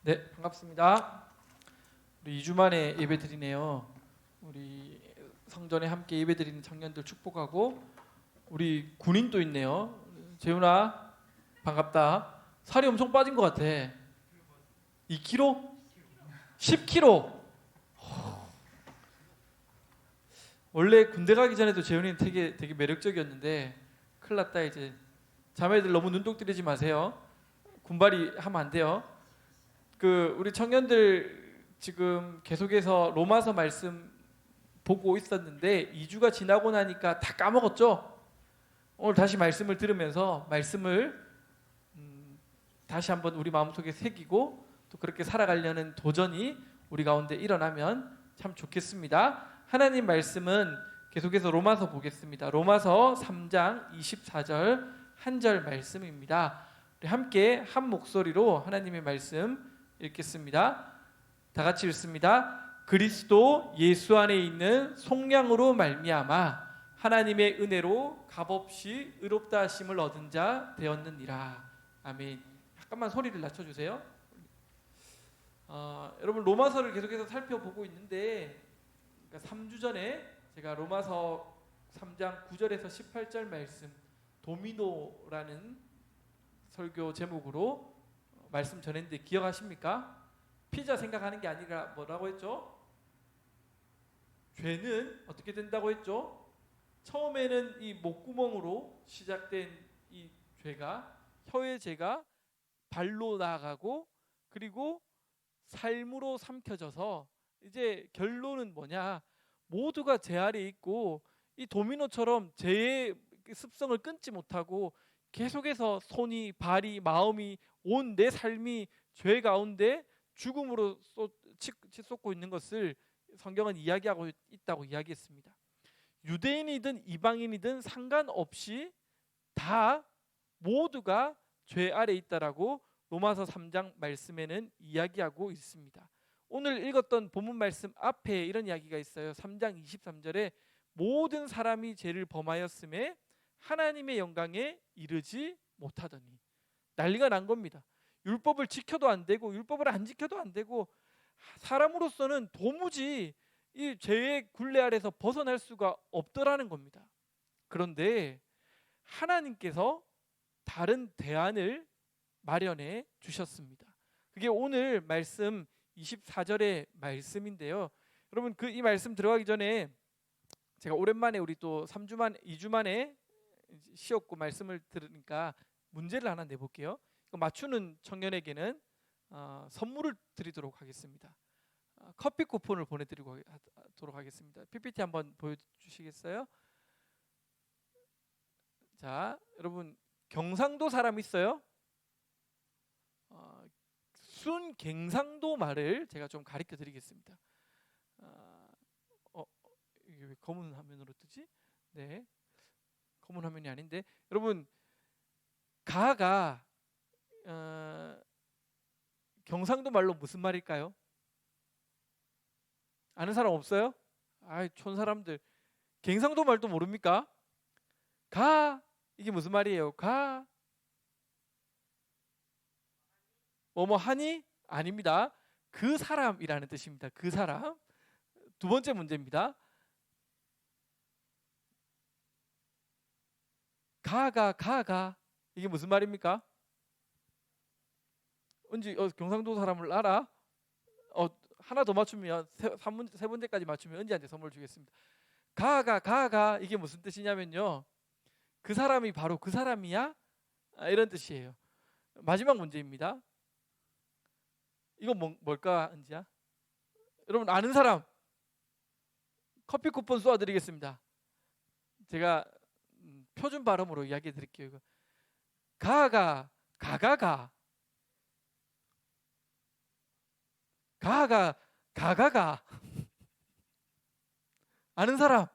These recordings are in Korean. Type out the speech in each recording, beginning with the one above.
네, 반갑습니다. 우리 2주 만에 예배 드리네요. 우리 성전에 함께 예배 드리는 청년들 축복하고 우리 군인도 있네요. 재훈아, 반갑다. 살이 엄청 빠진 것 같아. 2kg? 10kg? 원래 군대 가기 전에도 재훈이는 되게 매력적이었는데 큰일 났다 이제. 자매들 너무 눈독 들이지 마세요. 군발이 하면 안 돼요. 우리 청년들 지금 계속해서 로마서 말씀 보고 있었는데 2주가 지나고 나니까 다 까먹었죠? 오늘 다시 말씀을 들으면서 말씀을 다시 한번 우리 마음속에 새기고 또 그렇게 살아가려는 도전이 우리 가운데 일어나면 참 좋겠습니다. 하나님 말씀은 계속해서 로마서 보겠습니다. 로마서 3장 24절 한 절 말씀입니다. 우리 함께 한 목소리로 하나님의 말씀 읽겠습니다. 다 같이 읽습니다. 그리스도 예수 안에 있는 속량으로 말미암아 하나님의 은혜로 값없이 의롭다 하심을 얻은 자 되었느니라. 아멘. 잠깐만 소리를 낮춰주세요. 여러분 로마서를 계속해서 살펴보고 있는데 3주 전에 제가 로마서 3장 9절에서 18절 말씀 도미노라는 설교 제목으로 말씀 전했는데 기억하십니까? 피자 생각하는 게 아니라 뭐라고 했죠? 죄는 어떻게 된다고 했죠? 처음에는 이 목구멍으로 시작된 이 죄가 혀의 죄가 발로 나아가고 그리고 삶으로 삼켜져서 이제 결론은 뭐냐? 모두가 죄 아래 있고 이 도미노처럼 죄의 습성을 끊지 못하고 계속해서 손이 발이 마음이 온 내 삶이 죄 가운데 죽음으로 치솟고 있는 것을 성경은 이야기하고 있다고 이야기했습니다. 유대인이든 이방인이든 상관없이 다 모두가 죄 아래 있다라고 로마서 3장 말씀에는 이야기하고 있습니다. 오늘 읽었던 본문 말씀 앞에 이런 이야기가 있어요. 3장 23절에 모든 사람이 죄를 범하였음에 하나님의 영광에 이르지 못하더니 난리가 난 겁니다. 율법을 지켜도 안 되고 율법을 안 지켜도 안 되고 사람으로서는 도무지 이 죄의 굴레 아래서 벗어날 수가 없더라는 겁니다. 그런데 하나님께서 다른 대안을 마련해 주셨습니다. 그게 오늘 말씀 24절의 말씀인데요. 여러분 이 말씀 들어가기 전에 제가 오랜만에 우리 또 2주 만에 쉬었고 말씀을 들으니까 문제를 하나 내볼게요. 맞추는 청년에게는 선물을 드리도록 하겠습니다. 커피 쿠폰을 보내드리도록 하겠습니다. PPT 한번 보여주시겠어요? 자, 여러분 경상도 사람 있어요? 순경상도 말을 제가 좀 가르쳐 드리겠습니다. 이게 왜 검은 화면으로 뜨지? 네, 검은 화면이 아닌데 여러분 가가 경상도 말로 무슨 말일까요? 아는 사람 없어요? 촌 사람들 경상도 말도 모릅니까? 가 이게 무슨 말이에요? 가 뭐뭐 하니? 아닙니다. 그 사람이라는 뜻입니다. 그 사람. 두 번째 문제입니다. 가가 이게 무슨 말입니까? 은지 경상도 사람을 알아? 하나 더 맞추면 세 번째까지 맞추면 은지한테 선물 주겠습니다. 가가 이게 무슨 뜻이냐면요. 그 사람이 바로 그 사람이야? 이런 뜻이에요. 마지막 문제입니다. 이거 뭘까 은지야? 여러분 아는 사람 커피 쿠폰 쏘아드리겠습니다. 제가 표준 발음으로 이야기해 드릴게요. 가가 아는 사람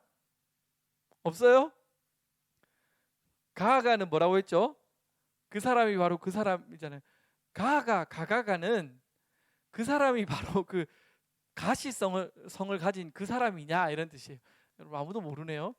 없어요? 가가는 뭐라고 했죠? 그 사람이 바로 그 사람이잖아요. 가가는 그 사람이 바로 그 가시성을 가진 그 사람이냐 이런 뜻이에요. 여러분 아무도 모르네요.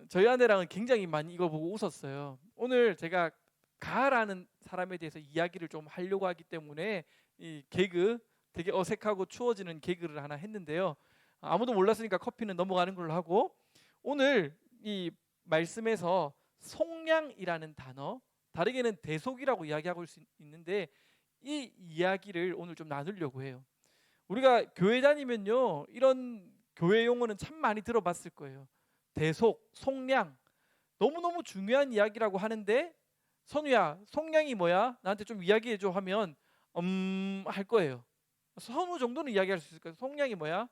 저희 아내랑은 굉장히 많이 이걸 보고 웃었어요. 오늘 제가 가라는 사람에 대해서 이야기를 좀 하려고 하기 때문에 이 개그, 되게 어색하고 추워지는 개그를 하나 했는데요. 아무도 몰랐으니까 커피는 넘어가는 걸로 하고, 오늘 이 말씀에서 속량이라는 단어, 다르게는 대속이라고 이야기하고 있는데, 이 이야기를 오늘 좀 나누려고 해요. 우리가 교회 다니면요, 이런 교회 용어는 참 많이 들어봤을 거예요. 대속, 속량, 너무너무 중요한 이야기라고 하는데, 선우야, 속량이 뭐야? 나한테 좀 이야기해줘 하면 할 거예요. 선우 정도는 이야기할 수 있을 거예요. 속량이 뭐야?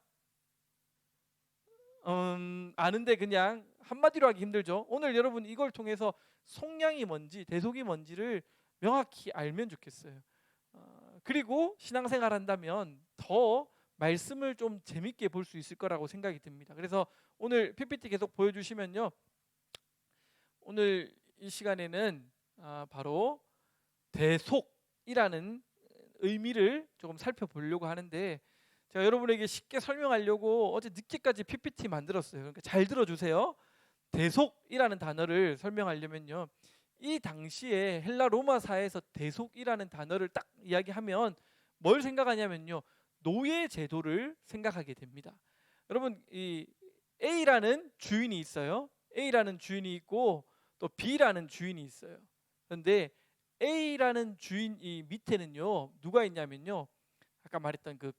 아는데 그냥 한마디로 하기 힘들죠. 오늘 여러분 이걸 통해서 속량이 뭔지, 대속이 뭔지를 명확히 알면 좋겠어요. 그리고 신앙생활 한다면 더 말씀을 좀 재밌게 볼 수 있을 거라고 생각이 듭니다. 그래서 오늘 PPT 계속 보여주시면요, 오늘 이 시간에는 바로 대속이라는 의미를 조금 살펴보려고 하는데, 제가 여러분에게 쉽게 설명하려고 어제 늦게까지 PPT 만들었어요. 그러니까 잘 들어주세요. 대속이라는 단어를 설명하려면요, 이 당시에 헬라 로마사에서 대속이라는 단어를 딱 이야기하면 뭘 생각하냐면요, 노예 제도를 생각하게 됩니다. 여러분, 이 A라는 주인이 있어요. A라는 주인이 있고 또 B라는 주인이 있어요. 그런데 A라는 주인 이 밑에는요, 누가 있냐면요, 아까 말했던 그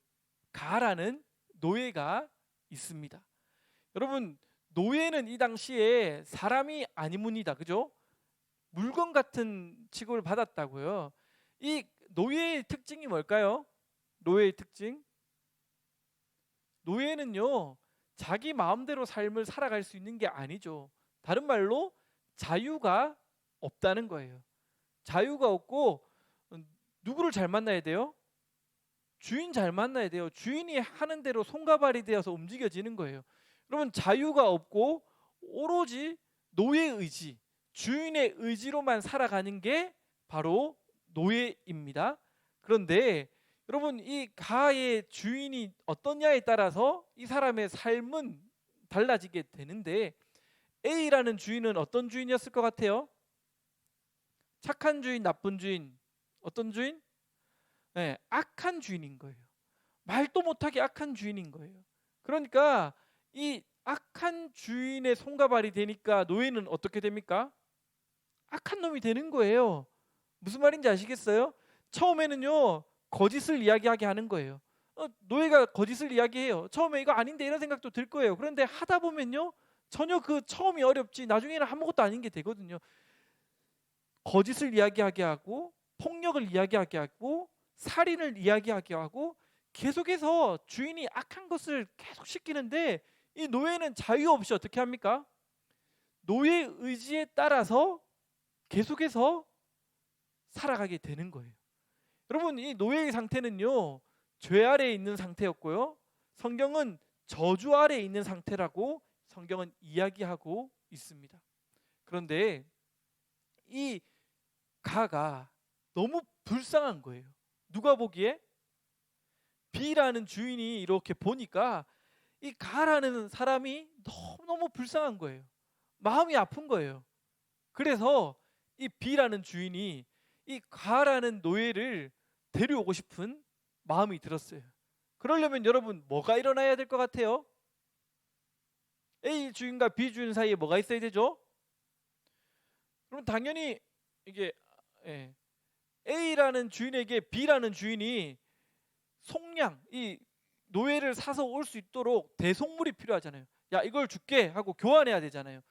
가라는 노예가 있습니다. 여러분, 노예는 이 당시에 사람이 아니문이다, 그죠? 물건 같은 취급을 받았다고요. 이 노예의 특징이 뭘까요? 노예의 특징? 노예는요, 자기 마음대로 삶을 살아갈 수 있는 게 아니죠. 다른 말로 자유가 없다는 거예요. 자유가 없고, 누구를 잘 만나야 돼요? 주인 잘 만나야 돼요. 주인이 하는 대로 손과 발이 되어서 움직여지는 거예요. 여러분, 자유가 없고 오로지 노예의 의지, 주인의 의지로만 살아가는 게 바로 노예입니다. 그런데 여러분, 이 가의 주인이 어떠냐에 따라서 이 사람의 삶은 달라지게 되는데, A라는 주인은 어떤 주인이었을 것 같아요? 착한 주인, 나쁜 주인, 어떤 주인? 네, 악한 주인인 거예요. 말도 못하게 악한 주인인 거예요. 그러니까 이 악한 주인의 손과 발이 되니까 노예는 어떻게 됩니까? 악한 놈이 되는 거예요. 무슨 말인지 아시겠어요? 처음에는요, 거짓을 이야기하게 하는 거예요. 노예가 거짓을 이야기해요. 처음에 이거 아닌데 이런 생각도 들 거예요. 그런데 하다 보면요, 전혀 그 처음이 어렵지 나중에는 아무것도 아닌 게 되거든요. 거짓을 이야기하게 하고, 폭력을 이야기하게 하고, 살인을 이야기하게 하고, 계속해서 주인이 악한 것을 계속 시키는데, 이 노예는 자유 없이 어떻게 합니까? 노예의 의지에 따라서 계속해서 살아가게 되는 거예요. 여러분, 이 노예의 상태는요, 죄 아래에 있는 상태였고요, 성경은 저주 아래에 있는 상태라고 성경은 이야기하고 있습니다. 그런데 이 가가 너무 불쌍한 거예요. 누가 보기에? B라는 주인이 이렇게 보니까 이 가라는 사람이 너무너무 불쌍한 거예요. 마음이 아픈 거예요. 그래서 이 B라는 주인이 이 가라는 노예를 데려오고 싶은 마음이 들었어요. 그러려면 여러분, 뭐가 일어나야 될 것 같아요? A 주인과 B 주인 사이에 뭐가 있어야 되죠? 그럼 당연히 이게 A라는 주인에게 B라는 주인이 속량, 이 노예를 사서 올 수 있도록 대속물이 필요하잖아요. 야, 이걸 줄게 하고 교환해야 되잖아요.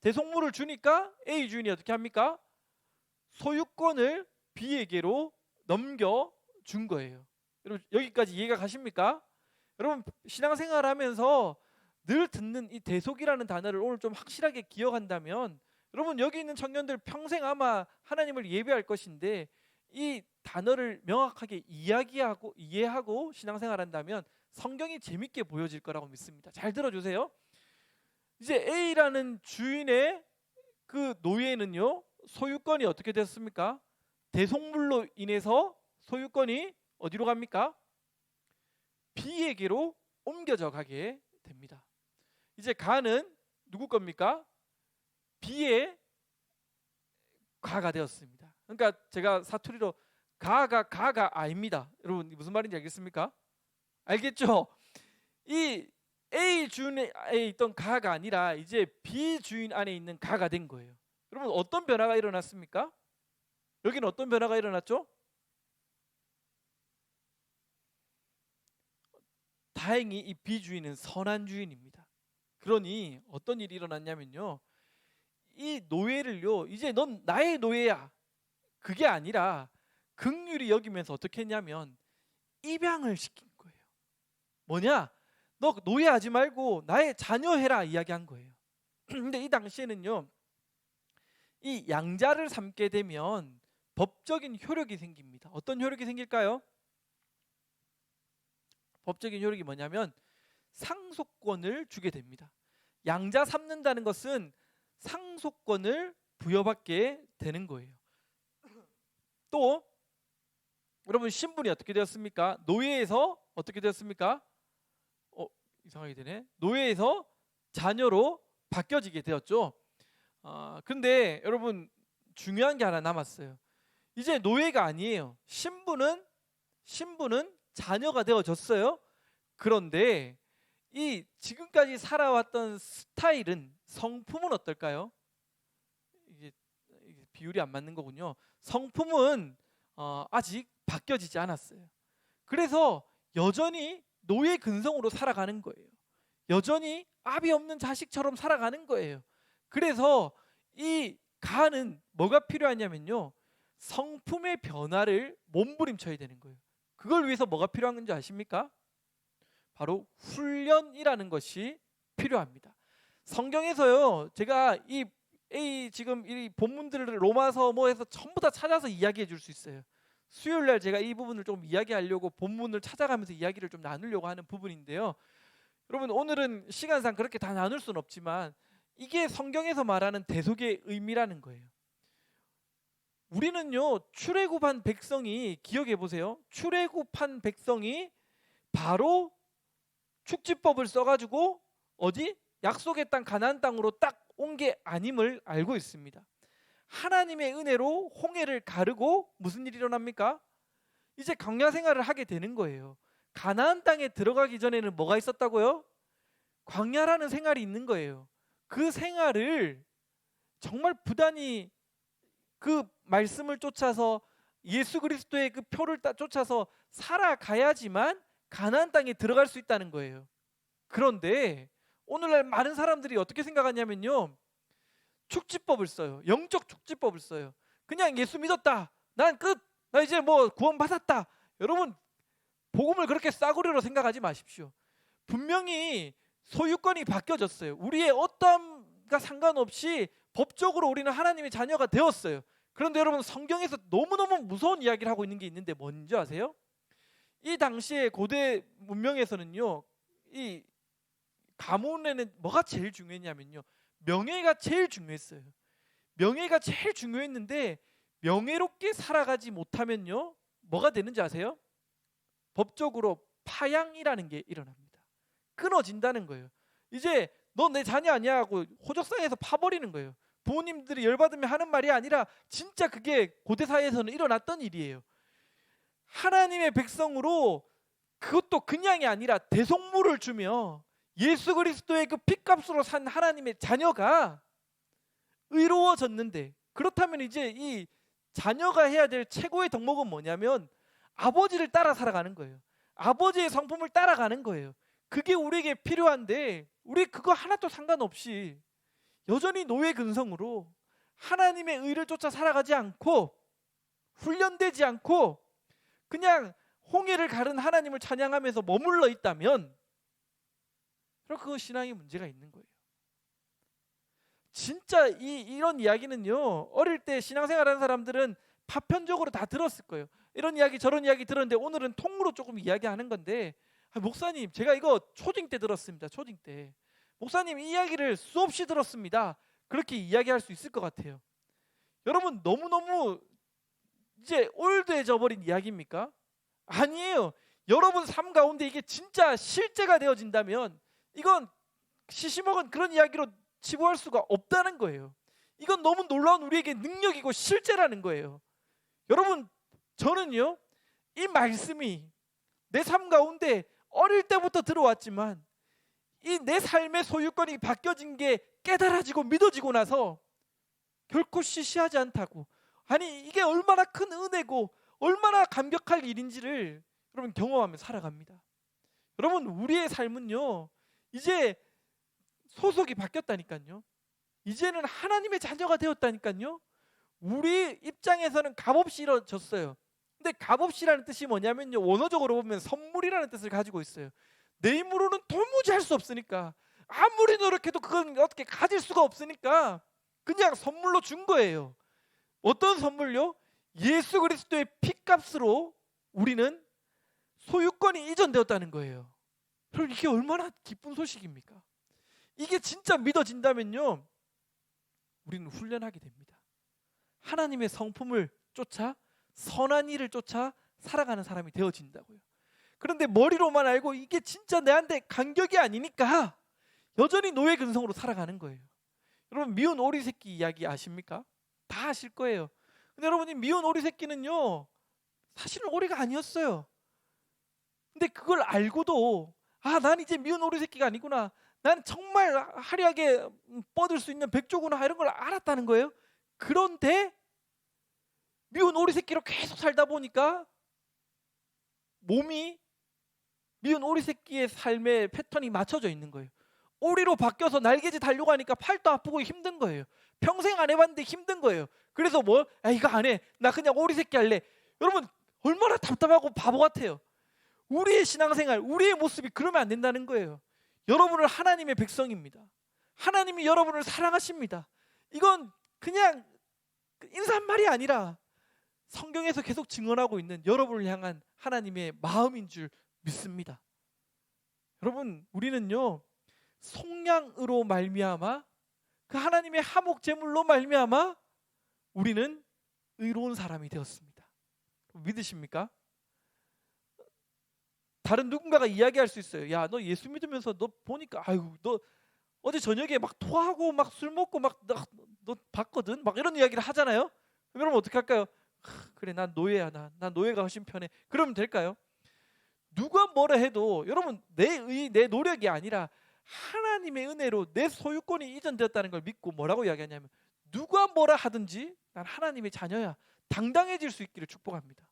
대속물을 주니까 A 주인이 어떻게 합니까? 소유권을 B에게로 넘겨준 거예요. 여러분, 여기까지 이해가 가십니까? 여러분, 신앙생활 하면서 늘 듣는 이 대속이라는 단어를 오늘 좀 확실하게 기억한다면, 여러분, 여기 있는 청년들 평생 아마 하나님을 예배할 것인데, 이 단어를 명확하게 이해하고 신앙생활 한다면 성경이 재밌게 보여질 거라고 믿습니다. 잘 들어주세요. 이제 A라는 주인의 그 노예는요, 소유권이 어떻게 됐습니까? 대속물로 인해서 소유권이 어디로 갑니까? B에게로 옮겨져 가게 됩니다. 이제 가는 누구 겁니까? B의 가가 되었습니다. 그러니까 제가 사투리로 가가 아닙니다. 여러분 무슨 말인지 알겠습니까? 알겠죠? 이 A 주인에 있던 가가 아니라 이제 B 주인 안에 있는 가가 된 거예요. 여러분 어떤 변화가 일어났습니까? 여기는 어떤 변화가 일어났죠? 다행히 이 B 주인은 선한 주인입니다. 그러니 어떤 일이 일어났냐면요, 이 노예를요, 이제 넌 나의 노예야, 그게 아니라 긍휼히 여기면서 어떻게 했냐면 입양을 시킨 거예요. 뭐냐? 너 노예하지 말고 나의 자녀 해라 이야기한 거예요. 근데 이 당시에는요, 이 양자를 삼게 되면 법적인 효력이 생깁니다. 어떤 효력이 생길까요? 법적인 효력이 뭐냐면 상속권을 주게 됩니다. 양자 삼는다는 것은 상속권을 부여받게 되는 거예요. 또 여러분 신분이 어떻게 되었습니까? 노예에서 어떻게 되었습니까? 이상하게 되네. 노예에서 자녀로 바뀌어지게 되었죠. 근데 여러분 중요한 게 하나 남았어요. 이제 노예가 아니에요. 신분은 자녀가 되어졌어요. 그런데 이 지금까지 살아왔던 스타일은, 성품은 어떨까요? 이게 비율이 안 맞는 거군요. 성품은 아직 바뀌어지지 않았어요. 그래서 여전히 노예 근성으로 살아가는 거예요. 여전히 아비 없는 자식처럼 살아가는 거예요. 그래서 이 가는 뭐가 필요하냐면요, 성품의 변화를 몸부림쳐야 되는 거예요. 그걸 위해서 뭐가 필요한 건지 아십니까? 바로 훈련이라는 것이 필요합니다. 성경에서요, 제가 지금 이 본문들을 로마서 뭐해서 전부 다 찾아서 이야기해 줄 수 있어요. 수요일 날 제가 이 부분을 좀 이야기하려고 본문을 찾아가면서 이야기를 좀 나누려고 하는 부분인데요. 여러분 오늘은 시간상 그렇게 다 나눌 수는 없지만 이게 성경에서 말하는 대속의 의미라는 거예요. 우리는요, 출애굽한 백성이, 기억해 보세요. 출애굽한 백성이 바로 축지법을 써가지고 어디? 약속의 땅 가나안 땅으로 딱 온 게 아님을 알고 있습니다. 하나님의 은혜로 홍해를 가르고 무슨 일이 일어납니까? 이제 광야 생활을 하게 되는 거예요. 가나안 땅에 들어가기 전에는 뭐가 있었다고요? 광야라는 생활이 있는 거예요. 그 생활을 정말 부단히 그 말씀을 쫓아서 예수 그리스도의 그 표를 쫓아서 살아가야지만 가나안 땅에 들어갈 수 있다는 거예요. 그런데 오늘날 많은 사람들이 어떻게 생각하냐면요, 축지법을 써요. 영적 축지법을 써요. 그냥 예수 믿었다, 난 끝, 나 이제 뭐 구원 받았다. 여러분 복음을 그렇게 싸구려로 생각하지 마십시오. 분명히 소유권이 바뀌어졌어요. 우리의 어떠함과 상관없이 법적으로 우리는 하나님의 자녀가 되었어요. 그런데 여러분 성경에서 너무너무 무서운 이야기를 하고 있는 게 있는데 뭔지 아세요? 이 당시에 고대 문명에서는요, 이 가문에는 뭐가 제일 중요했냐면요, 명예가 제일 중요했어요. 명예가 제일 중요했는데 명예롭게 살아가지 못하면요, 뭐가 되는지 아세요? 법적으로 파양이라는 게 일어납니다. 끊어진다는 거예요. 이제 너 내 자녀 아니야 하고 호적상에서 파버리는 거예요. 부모님들이 열받으면 하는 말이 아니라 진짜 그게 고대 사회에서는 일어났던 일이에요. 하나님의 백성으로, 그것도 그냥이 아니라 대속물을 주며 예수 그리스도의 그 핏값으로 산 하나님의 자녀가 의로워졌는데, 그렇다면 이제 이 자녀가 해야 될 최고의 덕목은 뭐냐면 아버지를 따라 살아가는 거예요. 아버지의 성품을 따라가는 거예요. 그게 우리에게 필요한데 우리 그거 하나도 상관없이 여전히 노예 근성으로 하나님의 의를 쫓아 살아가지 않고 훈련되지 않고 그냥 홍해를 가른 하나님을 찬양하면서 머물러 있다면 그럼 그거 신앙에 문제가 있는 거예요. 진짜 이런 이야기는요, 어릴 때 신앙생활하는 사람들은 파편적으로 다 들었을 거예요. 이런 이야기 저런 이야기 들었는데 오늘은 통으로 조금 이야기하는 건데, 목사님 제가 이거 초딩 때 들었습니다. 초딩 때. 목사님 이 이야기를 수없이 들었습니다. 그렇게 이야기할 수 있을 것 같아요. 여러분 너무너무 이제 올드해져 버린 이야기입니까? 아니에요. 여러분 삶 가운데 이게 진짜 실제가 되어진다면 이건 시시먹은 그런 이야기로 치부할 수가 없다는 거예요. 이건 너무 놀라운 우리에게 능력이고 실제라는 거예요. 여러분, 저는요, 이 말씀이 내 삶 가운데 어릴 때부터 들어왔지만 이 내 삶의 소유권이 바뀌어진 게 깨달아지고 믿어지고 나서 결코 시시하지 않다고, 아니 이게 얼마나 큰 은혜고 얼마나 감격할 일인지를 여러분 경험하며 살아갑니다. 여러분, 우리의 삶은요 이제 소속이 바뀌었다니까요. 이제는 하나님의 자녀가 되었다니까요. 우리 입장에서는 값없이 이루어졌어요. 근데 값없이라는 뜻이 뭐냐면요, 원어적으로 보면 선물이라는 뜻을 가지고 있어요. 내 힘으로는 도무지 할 수 없으니까, 아무리 노력해도 그건 어떻게 가질 수가 없으니까 그냥 선물로 준 거예요. 어떤 선물요? 예수 그리스도의 피값으로 우리는 소유권이 이전되었다는 거예요. 그럼 이게 얼마나 기쁜 소식입니까? 이게 진짜 믿어진다면요, 우리는 훈련하게 됩니다. 하나님의 성품을 쫓아 선한 일을 쫓아 살아가는 사람이 되어진다고요. 그런데 머리로만 알고 이게 진짜 내한테 간격이 아니니까 여전히 노예 근성으로 살아가는 거예요. 여러분, 미운 오리 새끼 이야기 아십니까? 다 아실 거예요. 근데 여러분, 이 미운 오리 새끼는요 사실은 오리가 아니었어요. 근데 그걸 알고도 난 이제 미운 오리 새끼가 아니구나, 난 정말 화려하게 뻗을 수 있는 백조구나, 이런 걸 알았다는 거예요. 그런데 미운 오리 새끼로 계속 살다 보니까 몸이 미운 오리 새끼의 삶의 패턴이 맞춰져 있는 거예요. 오리로 바뀌어서 날개짓 하려고 하니까 팔도 아프고 힘든 거예요. 평생 안 해봤는데 힘든 거예요. 그래서 이거 안 해, 나 그냥 오리 새끼 할래. 여러분, 얼마나 답답하고 바보 같아요. 우리의 신앙생활, 우리의 모습이 그러면 안 된다는 거예요. 여러분은 하나님의 백성입니다. 하나님이 여러분을 사랑하십니다. 이건 그냥 인사말이 아니라 성경에서 계속 증언하고 있는 여러분을 향한 하나님의 마음인 줄 믿습니다. 여러분, 우리는요 속량으로 말미암아, 그 하나님의 하목 제물로 말미암아 우리는 의로운 사람이 되었습니다. 믿으십니까? 다른 누군가가 이야기할 수 있어요. 야, 너 예수 믿으면서 너 보니까 너 어제 저녁에 막 토하고 막 술 먹고 막 너 봤거든, 막 이런 이야기를 하잖아요. 그럼 여러분 어떻게 할까요? 그래, 난 노예야, 난 노예가 훨씬 편해. 그러면 될까요? 누가 뭐라 해도 여러분, 내 노력이 아니라 하나님의 은혜로 내 소유권이 이전되었다는 걸 믿고 뭐라고 이야기하냐면, 누가 뭐라 하든지 난 하나님의 자녀야, 당당해질 수 있기를 축복합니다.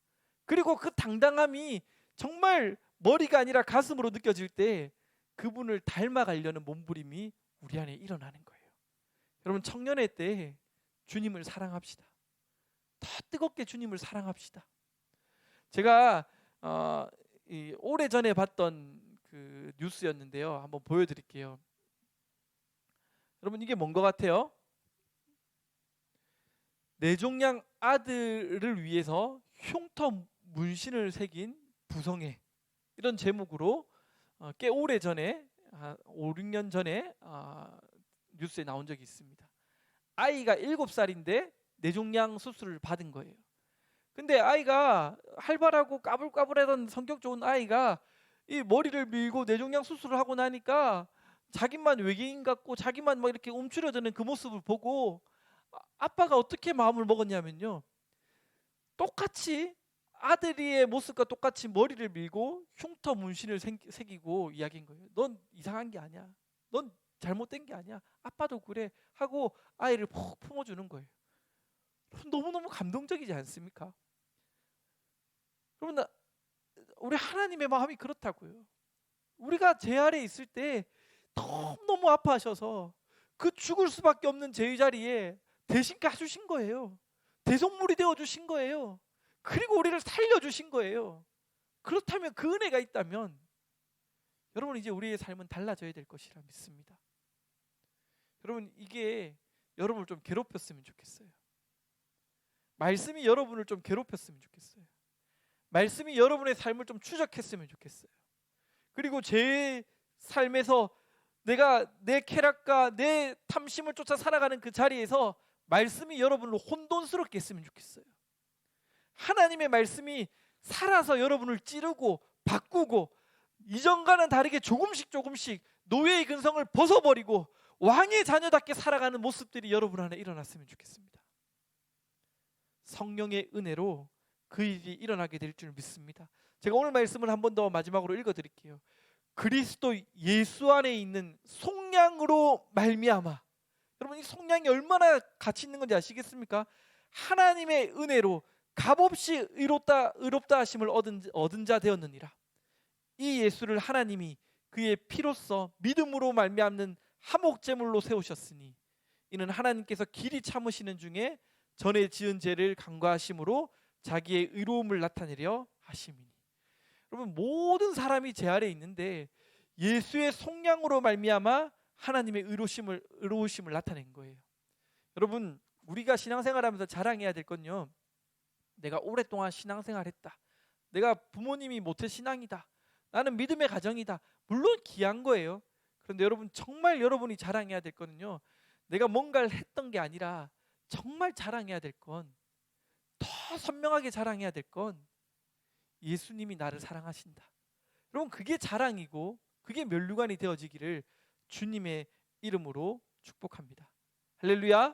그리고 그 당당함이 정말 머리가 아니라 가슴으로 느껴질 때 그분을 닮아가려는 몸부림이 우리 안에 일어나는 거예요. 여러분, 청년의 때 주님을 사랑합시다. 더 뜨겁게 주님을 사랑합시다. 제가 오래전에 봤던 그 뉴스였는데요, 한번 보여드릴게요. 여러분, 이게 뭔 것 같아요? 내종양 아들을 위해서 흉터 문신을 새긴 부성애, 이런 제목으로 꽤 오래전에 5, 6년 전에 뉴스에 나온 적이 있습니다. 아이가 7살인데 내종양 수술을 받은 거예요. 근데 아이가 활발하고 까불까불하던 성격 좋은 아이가 이 머리를 밀고 내종양 수술을 하고 나니까 자기만 외계인 같고 자기만 막 이렇게 움츠려드는 그 모습을 보고 아빠가 어떻게 마음을 먹었냐면요, 똑같이 아들의 모습과 똑같이 머리를 밀고 흉터 문신을 새기고 이야기한 거예요. 넌 이상한 게 아니야, 넌 잘못된 게 아니야, 아빠도 그래 하고 아이를 푹 품어주는 거예요. 너무너무 감동적이지 않습니까? 여러분, 우리 하나님의 마음이 그렇다고요. 우리가 죄 아래 있을 때 너무너무 아파하셔서 그 죽을 수밖에 없는 죄의 자리에 대신 가주신 거예요. 대속물이 되어주신 거예요. 그리고 우리를 살려주신 거예요. 그렇다면, 그 은혜가 있다면 여러분, 이제 우리의 삶은 달라져야 될 것이라 믿습니다. 여러분, 이게 여러분을 좀 괴롭혔으면 좋겠어요. 말씀이 여러분을 좀 괴롭혔으면 좋겠어요. 말씀이 여러분의 삶을 좀 추적했으면 좋겠어요. 그리고 제 삶에서 내가 내 쾌락과 내 탐심을 쫓아 살아가는 그 자리에서 말씀이 여러분을 혼돈스럽게 했으면 좋겠어요. 하나님의 말씀이 살아서 여러분을 찌르고 바꾸고 이전과는 다르게 조금씩 노예의 근성을 벗어버리고 왕의 자녀답게 살아가는 모습들이 여러분 안에 일어났으면 좋겠습니다. 성령의 은혜로 그 일이 일어나게 될 줄 믿습니다. 제가 오늘 말씀을 한 번 더 마지막으로 읽어드릴게요. 그리스도 예수 안에 있는 속량으로 말미암아, 여러분 이 속량이 얼마나 가치 있는 건지 아시겠습니까? 하나님의 은혜로 값없이 의롭다 하심을 얻은 자 되었느니라. 이 예수를 하나님이 그의 피로써 믿음으로 말미암는 화목제물로 세우셨으니 이는 하나님께서 길이 참으시는 중에 전에 지은 죄를 간과하심으로 자기의 의로움을 나타내려 하심이니. 여러분 모든 사람이 죄 아래 있는데 예수의 속량으로 말미암아 하나님의 의로우심을 나타낸 거예요. 여러분 우리가 신앙생활하면서 자랑해야 될 건요, 내가 오랫동안 신앙생활했다, 내가 부모님이 모태 신앙이다, 나는 믿음의 가정이다. 물론 귀한 거예요. 그런데 여러분 정말 여러분이 자랑해야 될 거는요, 내가 뭔가를 했던 게 아니라 정말 자랑해야 될 건, 더 선명하게 자랑해야 될 건 예수님이 나를 사랑하신다. 여러분 그게 자랑이고 그게 면류관이 되어지기를 주님의 이름으로 축복합니다. 할렐루야.